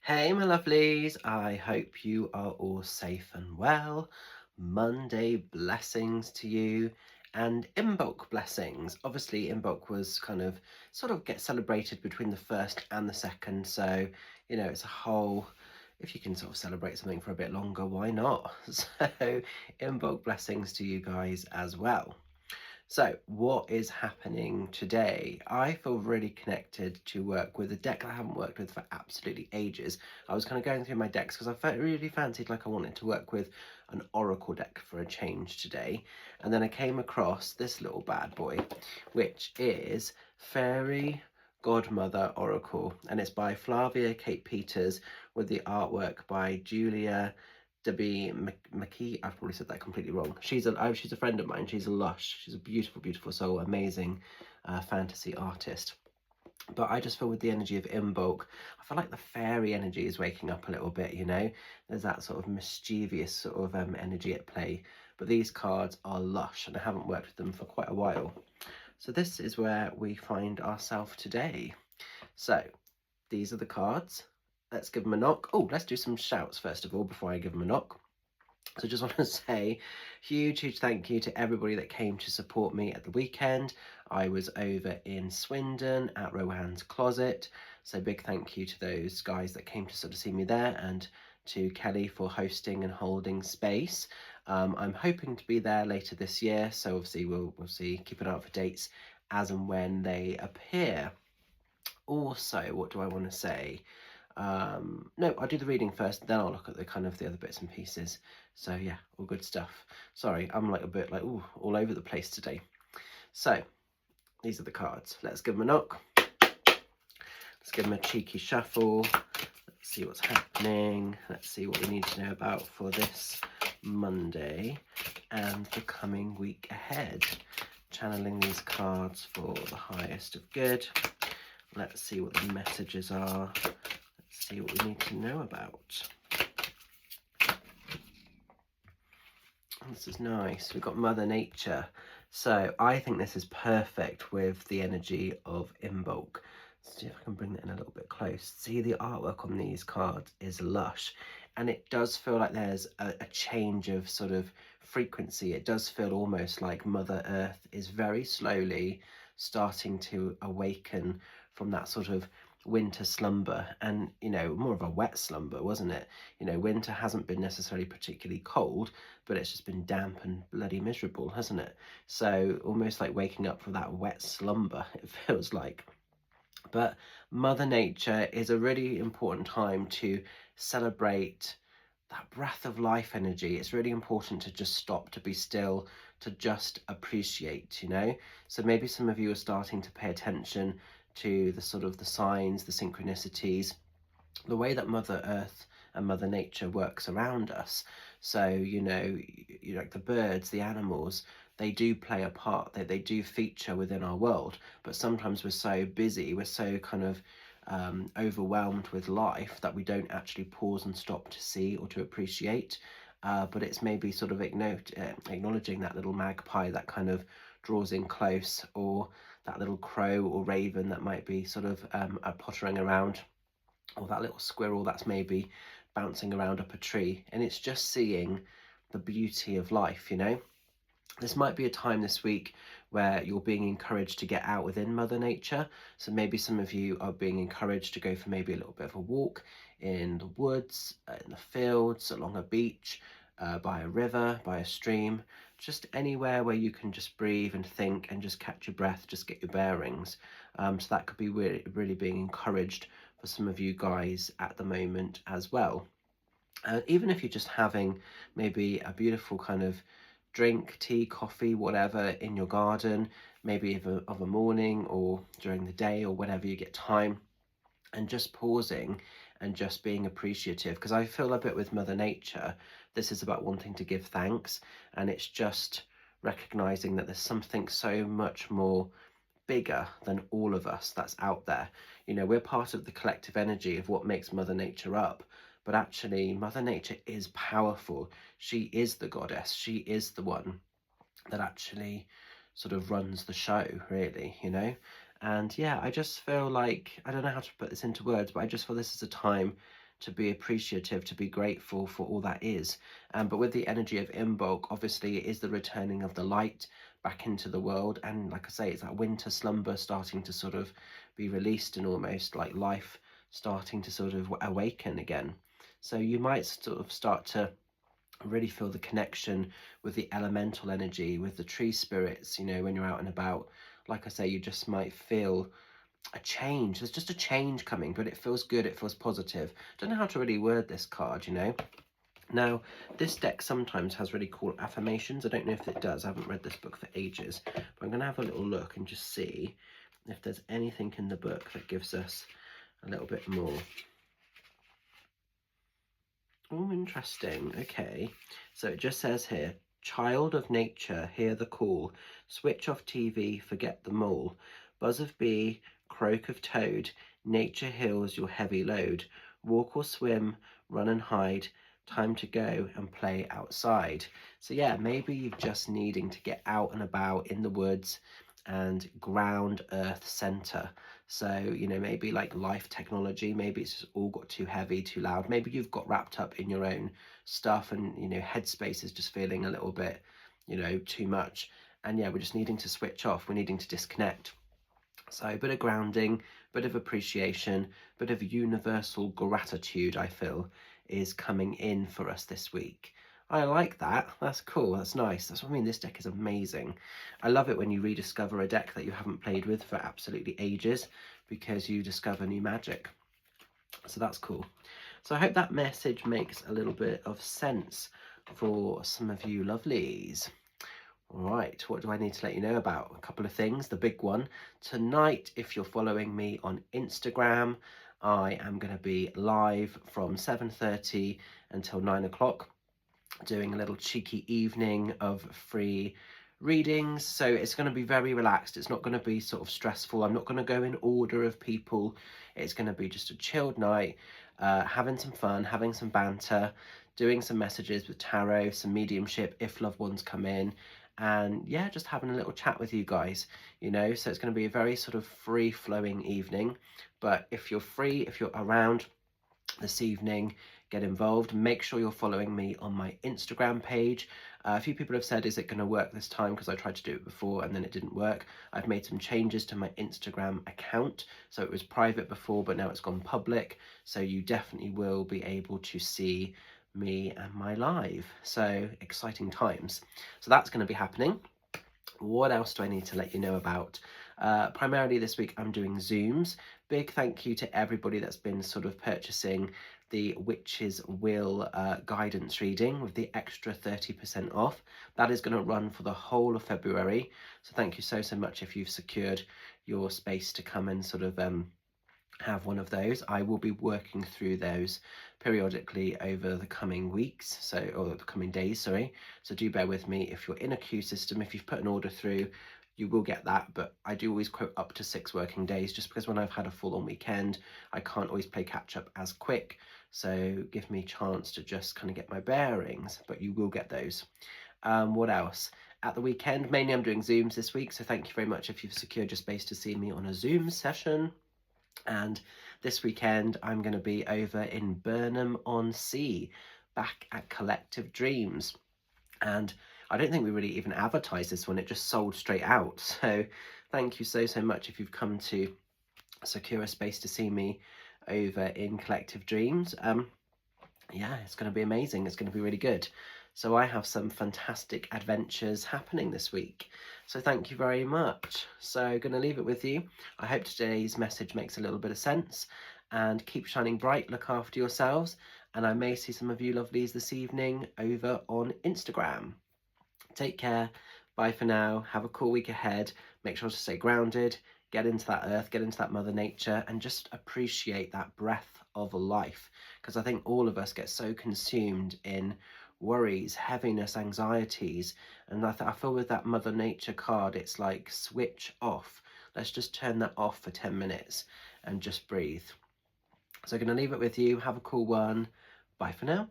Hey, my lovelies. I hope you are all safe and well. Monday blessings to you and Imbolc blessings. Obviously, Imbolc was sort of get celebrated between the first and the second. So, it's a whole, if you can sort of celebrate something for a bit longer, why not? So, Imbolc blessings to you guys as well. So, what is happening today? I feel really connected to work with a deck I haven't worked with for absolutely ages. I was kind of going through my decks because I really fancied, like, I wanted to work with an oracle deck for a change today. And then I came across this little bad boy, which is Fairy Godmother Oracle. And it's by Flavia Kate Peters with the artwork by Julia Debbie McKee. I've probably said that completely wrong. She's a friend of mine. She's a lush. She's a beautiful, beautiful soul. Amazing fantasy artist. But I just feel with the energy of Imbolc, I feel like the fairy energy is waking up a little bit, you know? There's that sort of mischievous sort of energy at play. But these cards are lush and I haven't worked with them for quite a while. So this is where we find ourselves today. So these are the cards. Let's give them a knock. Oh, let's do some shouts first of all before I give them a knock. So just want to say huge thank you to everybody that came to support me at the weekend. I was over in Swindon at Rohan's Closet. So big thank you to those guys that came to sort of see me there, and to Kelly for hosting and holding space. I'm hoping to be there later this year. So obviously we'll see, keep an eye out for dates as and when they appear. Also, what do I want to say? No, I'll do the reading first, then I'll look at the the other bits and pieces. So yeah, all good stuff. Sorry, I'm like a bit like all over the place today. So these are the cards. Let's give them a knock. Let's give them a cheeky shuffle. Let's see what's happening. Let's see what we need to know about for this Monday and the coming week ahead. Channeling these cards for the highest of good. Let's see what the messages are. Let's see what we need to know about. This is nice. We've got Mother Nature. So I think this is perfect with the energy of Imbolc. Let's see if I can bring that in a little bit close. See, the artwork on these cards is lush. And it does feel like there's a change of sort of frequency. It does feel almost like Mother Earth is very slowly starting to awaken from that sort of winter slumber, and more of a wet slumber, wasn't it? Winter hasn't been necessarily particularly cold, but it's just been damp and bloody miserable, hasn't it? So almost like waking up from that wet slumber, it feels like. But Mother Nature is a really important time to celebrate that breath of life energy. It's really important to just stop, to be still, to just appreciate, So maybe some of you are starting to pay attention to the sort of the signs, the synchronicities, the way that Mother Earth and Mother Nature works around us. So, like the birds, the animals, they do play a part, they do feature within our world, but sometimes we're so busy, we're so kind of overwhelmed with life that we don't actually pause and stop to see or to appreciate. But it's maybe sort of acknowledging that little magpie that kind of draws in close, or that little crow or raven that might be sort of pottering around, or that little squirrel that's maybe bouncing around up a tree. And it's just seeing the beauty of life, This might be a time this week where you're being encouraged to get out within Mother Nature. So maybe some of you are being encouraged to go for maybe a little bit of a walk in the woods, in the fields, along a beach, by a river, by a stream, just anywhere where you can just breathe and think and just catch your breath, just get your bearings. So that could be really being encouraged for some of you guys at the moment as well. Even if you're just having maybe a beautiful kind of drink, tea, coffee, whatever, in your garden, maybe of a morning or during the day or whenever you get time, and just pausing and just being appreciative. Because I feel a bit with Mother Nature, this is about wanting to give thanks, and it's just recognizing that there's something so much more bigger than all of us that's out there. We're part of the collective energy of what makes Mother Nature up, but actually Mother Nature is powerful. She is the goddess. She is the one that actually sort of runs the show, really, And yeah, I just feel like, I don't know how to put this into words, but I just feel this is a time to be appreciative, to be grateful for all that is. But with the energy of Imbolc, obviously it is the returning of the light back into the world. And like I say, it's that winter slumber starting to sort of be released, and almost like life starting to sort of awaken again. So you might sort of start to really feel the connection with the elemental energy, with the tree spirits, you know, when you're out and about. Like I say, you just might feel a change. There's just a change coming, but it feels good, it feels positive. Don't know how to really word this card, you know. Now, this deck sometimes has really cool affirmations. I don't know if it does. I haven't read this book for ages, but I'm going to have a little look and just see if there's anything in the book that gives us a little bit more. Oh, interesting. Okay. So it just says here, child of nature, hear the call. Switch off TV, forget the mole. Buzz of bee, croak of toad. Nature heals your heavy load. Walk or swim, run and hide. Time to go and play outside. So yeah, maybe you're just needing to get out and about in the woods and ground earth center. So, you know, maybe like life technology, maybe it's just all got too heavy, too loud. Maybe you've got wrapped up in your own stuff and, you know, headspace is just feeling a little bit, you know, too much. And yeah, we're just needing to switch off. We're needing to disconnect. So a bit of grounding, bit of appreciation, bit of universal gratitude, I feel, is coming in for us this week. I like that. That's cool. That's nice. That's what I mean. This deck is amazing. I love it when you rediscover a deck that you haven't played with for absolutely ages, because you discover new magic. So that's cool. So I hope that message makes a little bit of sense for some of you lovelies. Right, what do I need to let you know about? A couple of things. The big one, tonight, if you're following me on Instagram, I am going to be live from 7:30 until 9 o'clock, doing a little cheeky evening of free readings. So it's going to be very relaxed. It's not going to be sort of stressful. I'm not going to go in order of people. It's going to be just a chilled night, having some fun, having some banter, doing some messages with tarot, some mediumship if loved ones come in, and yeah, just having a little chat with you guys, you know. So it's going to be a very sort of free flowing evening. But if you're free, if you're around this evening, get involved. Make sure you're following me on my Instagram page. A few people have said, is it going to work this time? Because I tried to do it before and then it didn't work. I've made some changes to my Instagram account. So it was private before, but now it's gone public. So you definitely will be able to see me and my live. So exciting times. So that's going to be happening. What else do I need to let you know about? Primarily this week I'm doing Zooms. Big thank you to everybody that's been sort of purchasing the Witch's Will guidance reading with the extra 30% off. That is going to run for the whole of February. So thank you so much if you've secured your space to come and sort of have one of those. I will be working through those periodically over the coming weeks, or the coming days, sorry. So do bear with me. If you're in a queue system, if you've put an order through, you will get that, but I do always quote up to 6 working days, just because when I've had a full-on weekend, I can't always play catch-up as quick. So give me a chance to just kind of get my bearings, but you will get those. What else? At the weekend, mainly I'm doing Zooms this week, so thank you very much if you've secured your space to see me on a Zoom session. And this weekend I'm going to be over in Burnham-on-Sea, back at Collective Dreams. And I don't think we really even advertised this one, it just sold straight out. So thank you so much if you've come to secure a space to see me over in Collective Dreams. Yeah, it's going to be amazing. It's going to be really good. So I have some fantastic adventures happening this week. So thank you very much. So going to leave it with you. I hope today's message makes a little bit of sense, and keep shining bright, look after yourselves, and I may see some of you lovelies this evening over on Instagram. Take care. Bye for now. Have a cool week ahead. Make sure to stay grounded, get into that earth, get into that Mother Nature, and just appreciate that breath of life. Because I think all of us get so consumed in worries, heaviness, anxieties, and I feel with that Mother Nature card, it's like switch off. Let's just turn that off for 10 minutes and just breathe. So I'm going to leave it with you. Have a cool one. Bye for now.